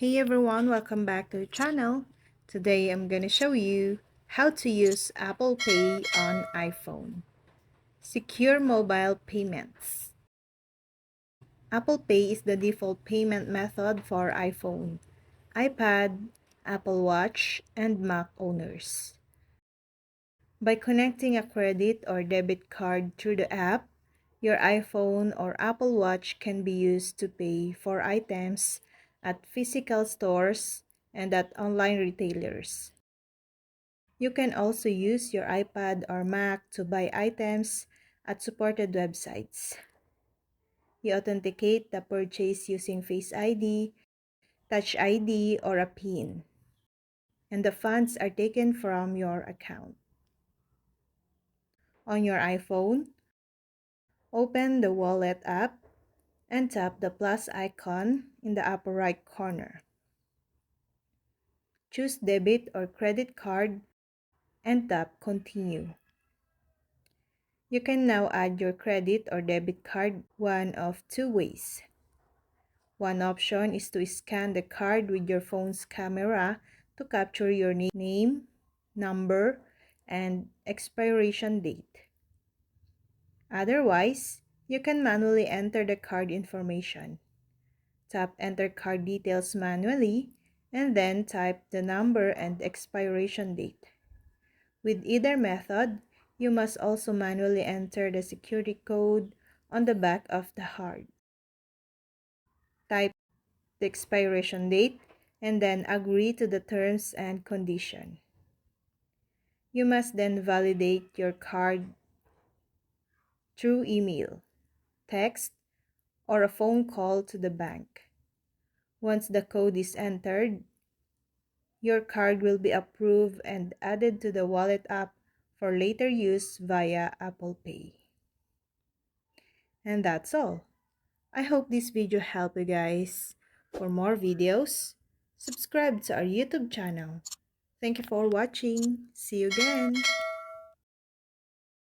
Hey everyone, welcome back to the channel. Today I'm gonna show you how to use Apple Pay on iPhone. Secure mobile payments. Apple Pay is the default payment method for iPhone, iPad, Apple Watch, and Mac owners. By connecting a credit or debit card through the app, your iPhone or Apple Watch can be used to pay for items at physical stores and at online retailers. You can also use your iPad or Mac to buy items at supported websites. You authenticate the purchase using Face ID, Touch ID, or a PIN, and the funds are taken from your account. On your iPhone, open the Wallet app and tap the plus icon in the upper right corner. Choose debit or credit card and tap Continue. You can now add your credit or debit card one of two ways. One option is to scan the card with your phone's camera to capture your name, number, and expiration date. Otherwise, you can manually enter the card information. Tap Enter Card Details manually, and then type the number and expiration date. With either method, you must also manually enter the security code on the back of the card. Type the expiration date and then agree to the terms and condition. You must then validate your card through email, text, or a phone call to the bank. Once the code is entered, your card will be approved and added to the wallet app for later use via Apple Pay. And that's all. I hope this video helped you guys. For more videos, subscribe to our YouTube channel. Thank you for watching. See you again.